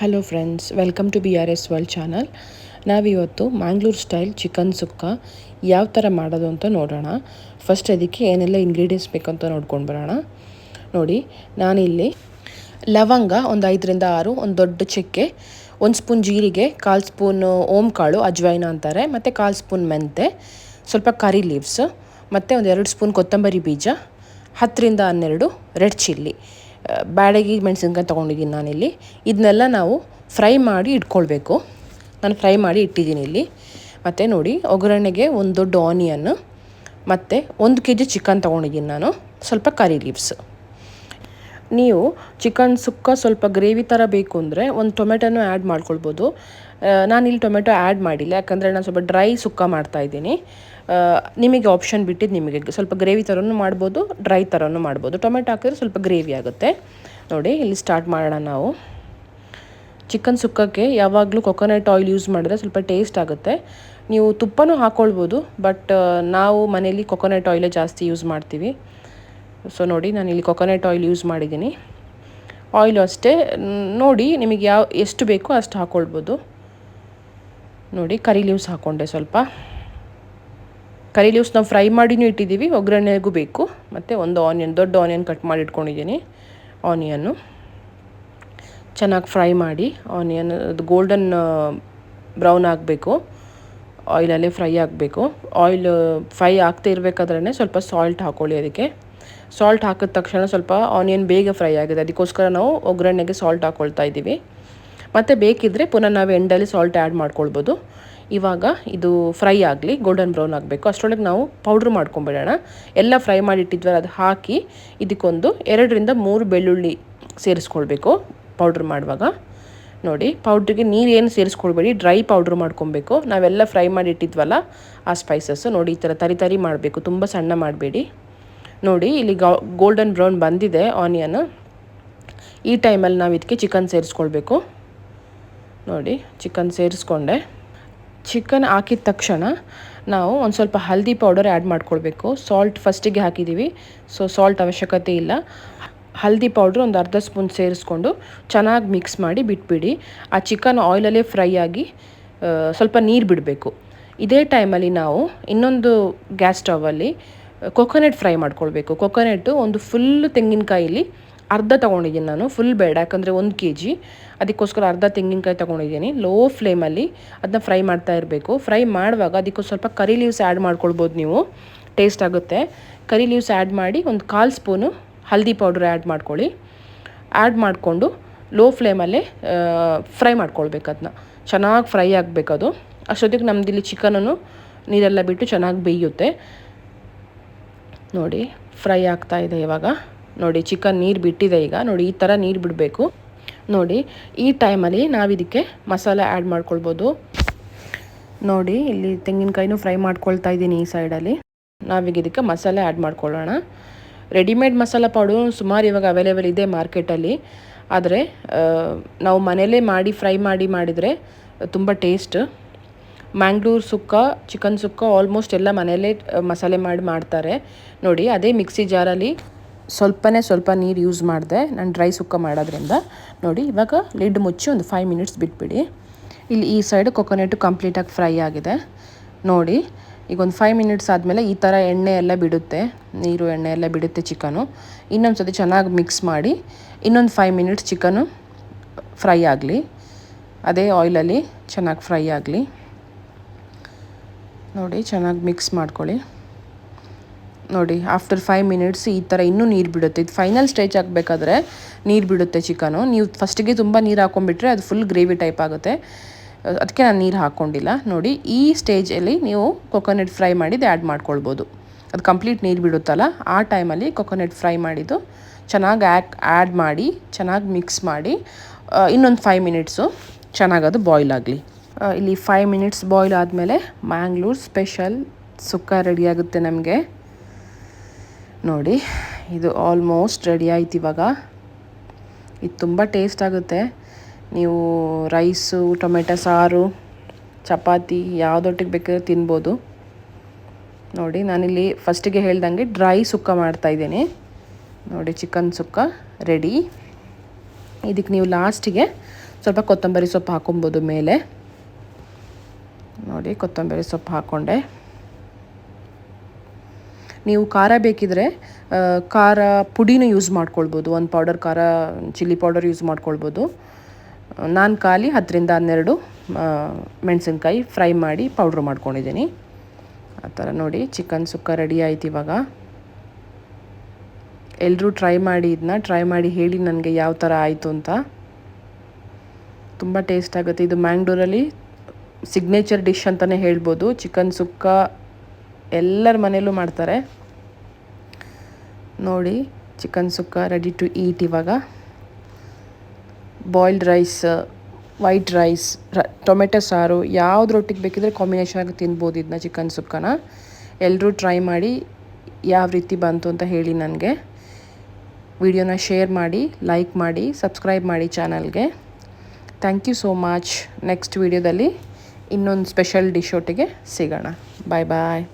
Hello friends, welcome to BRS world channel. ನಾವಿವತ್ತು Mangalore style chicken ಸುಕ್ಕ ಯಾವ ಥರ ಮಾಡೋದು ಅಂತ ನೋಡೋಣ. ಫಸ್ಟ್ ಅದಕ್ಕೆ ಏನೆಲ್ಲ ಇಂಗ್ರೀಡಿಯೆಂಟ್ಸ್ ಬೇಕಂತ ನೋಡ್ಕೊಂಡು ಬರೋಣ. ನೋಡಿ, ನಾನಿಲ್ಲಿ ಲವಂಗ ಒಂದು 5ರಿಂದ 6, ಒಂದು ದೊಡ್ಡ ಚಕ್ಕೆ, 1 ಸ್ಪೂನ್ ಜೀರಿಗೆ, 1/4 ಸ್ಪೂನ್ ಓಂಕಾಳು ಅಜ್ವೈನ ಅಂತಾರೆ, ಮತ್ತು 1/4 ಸ್ಪೂನ್ ಮೆಂತೆ, ಸ್ವಲ್ಪ ಕರಿ ಲೀವ್ಸ್, ಮತ್ತು ಒಂದು 2 ಸ್ಪೂನ್ ಕೊತ್ತಂಬರಿ ಬೀಜ, 10ರಿಂದ 12 ರೆಡ್ ಚಿಲ್ಲಿ, ಬ್ಯಾಡಗಿ ಮೆಣಸಿನ್ಕಾಯಿ ತೊಗೊಂಡಿದ್ದೀನಿ ನಾನಿಲ್ಲಿ. ಇದನ್ನೆಲ್ಲ ನಾವು ಫ್ರೈ ಮಾಡಿ ಇಟ್ಕೊಳ್ಬೇಕು. ನಾನು ಫ್ರೈ ಮಾಡಿ ಇಟ್ಟಿದ್ದೀನಿ ಇಲ್ಲಿ. ಮತ್ತು ನೋಡಿ, ಒಗ್ಗರಣೆಗೆ ಒಂದು ದೊಡ್ಡ ಆನಿಯನ್ನು, ಮತ್ತು 1 kg ಚಿಕನ್ ತೊಗೊಂಡಿದ್ದೀನಿ ನಾನು, ಸ್ವಲ್ಪ ಕರಿ ಲೀವ್ಸ್. ನೀವು ಚಿಕನ್ ಸುಕ್ಕ ಸ್ವಲ್ಪ ಗ್ರೇವಿ ಥರ ಬೇಕು ಅಂದರೆ ಒಂದು ಟೊಮೆಟೊನೂ ಆ್ಯಡ್ ಮಾಡ್ಕೊಳ್ಬೋದು. ನಾನಿಲ್ಲಿ ಟೊಮೆಟೊ ಆ್ಯಡ್ ಮಾಡಿಲ್ಲ, ಯಾಕಂದರೆ ನಾನು ಸ್ವಲ್ಪ ಡ್ರೈ ಸುಕ್ಕ ಮಾಡ್ತಾಯಿದ್ದೀನಿ. ನಿಮಗೆ ಆಪ್ಷನ್ ಬಿಟ್ಟಿದ್ದು ನಿಮಗೆ ಸ್ವಲ್ಪ ಗ್ರೇವಿ ಥರನೂ ಮಾಡ್ಬೋದು, ಡ್ರೈ ಥರನೂ ಮಾಡ್ಬೋದು. ಟೊಮೆಟೊ ಹಾಕಿದ್ರೆ ಸ್ವಲ್ಪ ಗ್ರೇವಿ ಆಗುತ್ತೆ. ನೋಡಿ, ಇಲ್ಲಿ ಸ್ಟಾರ್ಟ್ ಮಾಡೋಣ ನಾವು. ಚಿಕನ್ ಸುಕ್ಕಕ್ಕೆ ಯಾವಾಗಲೂ ಕೊಕೊನಟ್ ಆಯಿಲ್ ಯೂಸ್ ಮಾಡಿದ್ರೆ ಸ್ವಲ್ಪ ಟೇಸ್ಟ್ ಆಗುತ್ತೆ. ನೀವು ತುಪ್ಪನೂ ಹಾಕ್ಕೊಳ್ಬೋದು, ಬಟ್ ನಾವು ಮನೇಲಿ ಕೊಕೊನಟ್ ಆಯಿಲೇ ಜಾಸ್ತಿ ಯೂಸ್ ಮಾಡ್ತೀವಿ. ಸೊ ನೋಡಿ, ನಾನಿಲ್ಲಿ ಕೊಕೊನಟ್ ಆಯಿಲ್ ಯೂಸ್ ಮಾಡಿದ್ದೀನಿ. ಆಯಿಲು ಅಷ್ಟೇ ನೋಡಿ, ನಿಮಗೆ ಎಷ್ಟು ಬೇಕೋ ಅಷ್ಟು ಹಾಕ್ಕೊಳ್ಬೋದು. ನೋಡಿ, ಕರಿ ಲೀವ್ಸ್ ಹಾಕ್ಕೊಂಡೆ ಸ್ವಲ್ಪ. ಕರಿ ಲೀವ್ಸ್ ನಾವು ಫ್ರೈ ಮಾಡಿನೂ ಇಟ್ಟಿದ್ದೀವಿ, ಒಗ್ಗರಣೆಗೂ ಬೇಕು. ಮತ್ತು ಒಂದು ಆನಿಯನ್, ದೊಡ್ಡ ಆನಿಯನ್ ಕಟ್ ಮಾಡಿ ಇಟ್ಕೊಂಡಿದ್ದೀನಿ. ಆನಿಯನ್ನು ಚೆನ್ನಾಗಿ ಫ್ರೈ ಮಾಡಿ, ಆನಿಯನ್ ಅದು ಗೋಲ್ಡನ್ ಬ್ರೌನ್ ಆಗಬೇಕು, ಆಯಿಲಲ್ಲೇ ಫ್ರೈ ಆಗಬೇಕು. ಆಯಿಲ್ ಫ್ರೈ ಆಗ್ತಾ ಇರಬೇಕಾದ್ರೇ ಸ್ವಲ್ಪ ಸಾಲ್ಟ್ ಹಾಕ್ಕೊಳ್ಳಿ. ಅದಕ್ಕೆ ಸಾಲ್ಟ್ ಹಾಕಿದ ತಕ್ಷಣ ಸ್ವಲ್ಪ ಆನಿಯನ್ ಬೇಗ ಫ್ರೈ ಆಗಿದೆ, ಅದಕ್ಕೋಸ್ಕರ ನಾವು ಒಗ್ಗರಣೆಗೆ ಸಾಲ್ಟ್ ಹಾಕ್ಕೊಳ್ತಾ ಇದ್ದೀವಿ. ಮತ್ತು ಬೇಕಿದ್ದರೆ ಪುನಃ ನಾವು ಎಂಡಲ್ಲಿ ಸಾಲ್ಟ್ ಆ್ಯಡ್ ಮಾಡ್ಕೊಳ್ಬೋದು. ಇವಾಗ ಇದು ಫ್ರೈ ಆಗಲಿ, ಗೋಲ್ಡನ್ ಬ್ರೌನ್ ಆಗಬೇಕು. ಅಷ್ಟರೊಳಗೆ ನಾವು ಪೌಡ್ರ್ ಮಾಡ್ಕೊಂಬಿಡೋಣ. ಎಲ್ಲ ಫ್ರೈ ಮಾಡಿಟ್ಟಿದ್ವಲ್ಲ, ಅದು ಹಾಕಿ ಇದಕ್ಕೊಂದು 2ರಿಂದ 3 ಬೆಳ್ಳುಳ್ಳಿ ಸೇರಿಸ್ಕೊಳ್ಬೇಕು ಪೌಡ್ರ್ ಮಾಡುವಾಗ. ನೋಡಿ, ಪೌಡ್ರಿಗೆ ನೀರೇನು ಸೇರಿಸ್ಕೊಳ್ಬೇಡಿ, ಡ್ರೈ ಪೌಡ್ರ್ ಮಾಡ್ಕೊಬೇಕು. ನಾವೆಲ್ಲ ಫ್ರೈ ಮಾಡಿ ಇಟ್ಟಿದ್ವಲ್ಲ ಆ ಸ್ಪೈಸಸ್ಸು ನೋಡಿ, ಈ ಥರ ತರಿ ಮಾಡಬೇಕು, ತುಂಬ ಸಣ್ಣ ಮಾಡಬೇಡಿ. ನೋಡಿ, ಇಲ್ಲಿ ಗೋಲ್ಡನ್ ಬ್ರೌನ್ ಬಂದಿದೆ ಆನಿಯನ್. ಈ ಟೈಮಲ್ಲಿ ನಾವು ಇದಕ್ಕೆ ಚಿಕನ್ ಸೇರಿಸ್ಕೊಳ್ಬೇಕು. ನೋಡಿ, ಚಿಕನ್ ಸೇರಿಸ್ಕೊಂಡೆ. ಚಿಕನ್ ಹಾಕಿದ ತಕ್ಷಣ ನಾವು ಒಂದು ಸ್ವಲ್ಪ ಹಲ್ದಿ ಪೌಡರ್ ಆ್ಯಡ್ ಮಾಡ್ಕೊಳ್ಬೇಕು. ಸಾಲ್ಟ್ ಫಸ್ಟಿಗೆ ಹಾಕಿದ್ದೀವಿ, ಸೊ ಸಾಲ್ಟ್ ಅವಶ್ಯಕತೆ ಇಲ್ಲ. ಹಲ್ದಿ ಪೌಡ್ರ್ ಒಂದು 1/2 ಸ್ಪೂನ್ ಸೇರಿಸ್ಕೊಂಡು ಚೆನ್ನಾಗಿ ಮಿಕ್ಸ್ ಮಾಡಿ ಬಿಟ್ಬಿಡಿ. ಆ ಚಿಕನ್ ಆಯಿಲಲ್ಲೇ ಫ್ರೈ ಆಗಿ ಸ್ವಲ್ಪ ನೀರು ಬಿಡಬೇಕು. ಇದೇ ಟೈಮಲ್ಲಿ ನಾವು ಇನ್ನೊಂದು ಗ್ಯಾಸ್ ಸ್ಟವಲ್ಲಿ ಕೊಕೊನಟ್ ಫ್ರೈ ಮಾಡ್ಕೊಳ್ಬೇಕು. ಕೊಕೊನಟ್ಟು ಒಂದು ಫುಲ್ ತೆಂಗಿನಕಾಯಿಲಿ ಅರ್ಧ ತೊಗೊಂಡಿದ್ದೀನಿ ನಾನು, ಫುಲ್ ಬೇಡ, ಯಾಕಂದರೆ 1 kg, ಅದಕ್ಕೋಸ್ಕರ ಅರ್ಧ ತೆಂಗಿನಕಾಯಿ ತೊಗೊಂಡಿದ್ದೀನಿ. ಲೋ ಫ್ಲೇಮಲ್ಲಿ ಅದನ್ನ ಫ್ರೈ ಮಾಡ್ತಾ ಇರಬೇಕು. ಫ್ರೈ ಮಾಡುವಾಗ ಅದಕ್ಕೆ ಸ್ವಲ್ಪ ಕರಿ ಲೀವ್ಸ್ ಆ್ಯಡ್ ಮಾಡ್ಕೊಳ್ಬೋದು, ನೀವು ಟೇಸ್ಟ್ ಆಗುತ್ತೆ. ಕರಿ ಲೀವ್ಸ್ ಆ್ಯಡ್ ಮಾಡಿ ಒಂದು 1/4 ಸ್ಪೂನು ಹಲ್ದಿ ಪೌಡ್ರ್ ಆ್ಯಡ್ ಮಾಡ್ಕೊಳ್ಳಿ. ಆ್ಯಡ್ ಮಾಡಿಕೊಂಡು ಲೋ ಫ್ಲೇಮಲ್ಲೇ ಫ್ರೈ ಮಾಡ್ಕೊಳ್ಬೇಕು. ಅದನ್ನ ಚೆನ್ನಾಗಿ ಫ್ರೈ ಆಗಬೇಕದು. ಅಷ್ಟೊತ್ತಿಗೆ ನಮ್ಮದಿಲ್ಲಿ ಚಿಕನನ್ನು ನೀರೆಲ್ಲ ಬಿಟ್ಟು ಚೆನ್ನಾಗಿ ಬೇಯುತ್ತೆ. ನೋಡಿ, ಫ್ರೈ ಆಗ್ತಾ ಇದೆ ಇವಾಗ. ನೋಡಿ, ಚಿಕನ್ ನೀರು ಬಿಟ್ಟಿದೆ ಈಗ. ನೋಡಿ, ಈ ಥರ ನೀರು ಬಿಡಬೇಕು. ನೋಡಿ, ಈ ಟೈಮಲ್ಲಿ ನಾವಿದಕ್ಕೆ ಮಸಾಲೆ ಆ್ಯಡ್ ಮಾಡ್ಕೊಳ್ಬೋದು. ನೋಡಿ, ಇಲ್ಲಿ ತೆಂಗಿನಕಾಯಿನೂ ಫ್ರೈ ಮಾಡ್ಕೊಳ್ತಾ ಇದ್ದೀನಿ ಈ ಸೈಡಲ್ಲಿ. ನಾವೀಗ ಇದಕ್ಕೆ ಮಸಾಲೆ ಆ್ಯಡ್ ಮಾಡ್ಕೊಳ್ಳೋಣ. ರೆಡಿಮೇಡ್ ಮಸಾಲ ಪೌಡರ್ ಸುಮಾರು ಇವಾಗ ಅವೈಲೇಬಲ್ ಇದೆ ಮಾರ್ಕೆಟಲ್ಲಿ. ಆದರೆ ನಾವು ಮನೇಲೇ ಮಾಡಿ ಫ್ರೈ ಮಾಡಿದರೆ ತುಂಬ ಟೇಸ್ಟ್. ಮ್ಯಾಂಗ್ಳೂರ್ ಸುಕ್ಕ, ಚಿಕನ್ ಸುಕ್ಕ ಆಲ್ಮೋಸ್ಟ್ ಎಲ್ಲ ಮನೆಯಲ್ಲೇ ಮಸಾಲೆ ಮಾಡ್ತಾರೆ. ನೋಡಿ, ಅದೇ ಮಿಕ್ಸಿ ಜಾರಲ್ಲಿ ಸ್ವಲ್ಪ ನೀರು ಯೂಸ್ ಮಾಡಿದೆ ನಾನು ಡ್ರೈ ಸುಕ್ಕ ಮಾಡೋದ್ರಿಂದ. ನೋಡಿ, ಇವಾಗ ಲಿಡ್ ಮುಚ್ಚಿ ಒಂದು 5 ಮಿನಿಟ್ಸ್ ಬಿಟ್ಬಿಡಿ. ಇಲ್ಲಿ ಈ ಸೈಡ್ ಕೊಕೊನಟ್ಟು ಕಂಪ್ಲೀಟಾಗಿ ಫ್ರೈ ಆಗಿದೆ. ನೋಡಿ, ಈಗ ಒಂದು 5 ಮಿನಿಟ್ಸ್ ಆದಮೇಲೆ ಈ ಥರ ಎಣ್ಣೆ ಎಲ್ಲ ಬಿಡುತ್ತೆ, ನೀರು ಎಣ್ಣೆ ಎಲ್ಲ ಬಿಡುತ್ತೆ ಚಿಕನು. ಇನ್ನೊಂದು ಸತಿ ಚೆನ್ನಾಗಿ ಮಿಕ್ಸ್ ಮಾಡಿ ಇನ್ನೊಂದು 5 ಮಿನಿಟ್ಸ್ ಚಿಕನು ಫ್ರೈ ಆಗಲಿ, ಅದೇ ಆಯಿಲಲ್ಲಿ ಚೆನ್ನಾಗಿ ಫ್ರೈ ಆಗಲಿ. ನೋಡಿ, ಚೆನ್ನಾಗಿ ಮಿಕ್ಸ್ ಮಾಡ್ಕೊಳ್ಳಿ. ನೋಡಿ, ಆಫ್ಟರ್ 5 ಮಿನಿಟ್ಸ್ ಈ ಥರ ಇನ್ನೂ ನೀರು ಬಿಡುತ್ತೆ. ಇದು ಫೈನಲ್ ಸ್ಟೇಜ್ ಆಗಬೇಕಾದ್ರೆ ನೀರು ಬಿಡುತ್ತೆ ಚಿಕನು. ನೀವು ಫಸ್ಟಿಗೆ ತುಂಬ ನೀರು ಹಾಕ್ಕೊಂಡ್ಬಿಟ್ರೆ ಅದು ಫುಲ್ ಗ್ರೇವಿ ಟೈಪ್ ಆಗುತ್ತೆ, ಅದಕ್ಕೆ ನಾನು ನೀರು ಹಾಕ್ಕೊಂಡಿಲ್ಲ. ನೋಡಿ, ಈ ಸ್ಟೇಜಲ್ಲಿ ನೀವು ಕೊಕೊನಟ್ ಫ್ರೈ ಮಾಡಿದ್ದು ಆ್ಯಡ್ ಮಾಡ್ಕೊಳ್ಬೋದು. ಅದು ಕಂಪ್ಲೀಟ್ ನೀರು ಬಿಡುತ್ತಲ್ಲ, ಆ ಟೈಮಲ್ಲಿ ಕೊಕೊನಟ್ ಫ್ರೈ ಮಾಡಿದ್ದು ಚೆನ್ನಾಗಿ ಆ್ಯಡ್ ಮಾಡಿ ಚೆನ್ನಾಗಿ ಮಿಕ್ಸ್ ಮಾಡಿ ಇನ್ನೊಂದು 5 ಮಿನಿಟ್ಸು ಚೆನ್ನಾಗಿ ಅದು ಬಾಯ್ಲ್ ಆಗಲಿ. ಇಲ್ಲಿ 5 ಮಿನಿಟ್ಸ್ ಬಾಯ್ಲ್ ಆದಮೇಲೆ ಮ್ಯಾಂಗ್ಳೂರ್ ಸ್ಪೆಷಲ್ ಸುಕ್ಕ ರೆಡಿಯಾಗುತ್ತೆ ನಮಗೆ. ನೋಡಿ, ಇದು ಆಲ್ಮೋಸ್ಟ್ ರೆಡಿ ಆಯ್ತು ಇವಾಗ. ಇದು ತುಂಬ ಟೇಸ್ಟ್ ಆಗುತ್ತೆ. ನೀವು ರೈಸು, ಟೊಮೆಟೊ ಸಾರು, ಚಪಾತಿ ಯಾವುದೊಟ್ಟಿಗೆ ಬೇಕಾದ್ರೆ ತಿನ್ಬೋದು. ನೋಡಿ, ನಾನಿಲ್ಲಿ ಫಸ್ಟಿಗೆ ಹೇಳ್ದಂಗೆ ಡ್ರೈ ಸುಕ್ಕ ಮಾಡ್ತಾಯಿದ್ದೀನಿ. ನೋಡಿ, ಚಿಕನ್ ಸುಕ್ಕ ರೆಡಿ. ಇದಕ್ಕೆ ನೀವು ಲಾಸ್ಟಿಗೆ ಸ್ವಲ್ಪ ಕೊತ್ತಂಬರಿ ಸೊಪ್ಪು ಹಾಕೊಬೋದು ಮೇಲೆ. ನೋಡಿ ಕೊತ್ತಂಬರಿ ಸೊಪ್ಪು ಹಾಕ್ಕೊಂಡೆ. ನೀವು ಖಾರ ಬೇಕಿದ್ರೆ ಖಾರ ಪುಡಿನೂ ಯೂಸ್ ಮಾಡ್ಕೊಳ್ಬೋದು. ಒಂದು ಪೌಡರ್ ಖಾರ ಚಿಲ್ಲಿ ಪೌಡರ್ ಯೂಸ್ ಮಾಡ್ಕೊಳ್ಬೋದು. ನಾನು ಖಾಲಿ 10-12 ಮೆಣಸಿನ್ಕಾಯಿ ಫ್ರೈ ಮಾಡಿ ಪೌಡ್ರ್ ಮಾಡ್ಕೊಂಡಿದ್ದೀನಿ. ಆ ಥರ ನೋಡಿ ಚಿಕನ್ ಸುಕ್ಕ ರೆಡಿ ಆಯ್ತು. ಇವಾಗ ಎಲ್ಲರೂ ಟ್ರೈ ಮಾಡಿ ಹೇಳಿ ನನಗೆ ಯಾವ ಥರ ಆಯಿತು ಅಂತ. ತುಂಬ ಟೇಸ್ಟ್ ಆಗುತ್ತೆ. ಇದು ಮ್ಯಾಂಗ್ಳೂರಲ್ಲಿ ಸಿಗ್ನೇಚರ್ ಡಿಶ್ ಅಂತಲೇ ಹೇಳ್ಬೋದು. ಚಿಕನ್ ಸುಕ್ಕ ಎಲ್ಲರ ಮನೆಯಲ್ಲೂ ಮಾಡ್ತಾರೆ. ನೋಡಿ chicken sukka ready to eat. ಇವಾಗ boiled rice, white rice, tomato ಸಾರು ಯಾವುದ್ರೊಟ್ಟಿಗೆ ಬೇಕಿದ್ರೆ ಕಾಂಬಿನೇಷನ್ ಆಗಿ ತಿನ್ಬೋದು ಇದನ್ನ, ಚಿಕನ್ ಸುಕ್ಕನ. ಎಲ್ಲರೂ ಟ್ರೈ ಮಾಡಿ ಯಾವ ರೀತಿ ಬಂತು ಅಂತ ಹೇಳಿ ನನಗೆ. ವಿಡಿಯೋನ ಶೇರ್ ಮಾಡಿ, ಲೈಕ್ ಮಾಡಿ, ಸಬ್ಸ್ಕ್ರೈಬ್ ಮಾಡಿ ಚಾನಲ್ಗೆ. Thank you so much. Next ವಿಡಿಯೋದಲ್ಲಿ ಇನ್ನೊಂದು ಸ್ಪೆಷಲ್ ಡಿಶ್ ಒಟ್ಟಿಗೆ ಸಿಗೋಣ. ಬಾಯ್ ಬಾಯ್.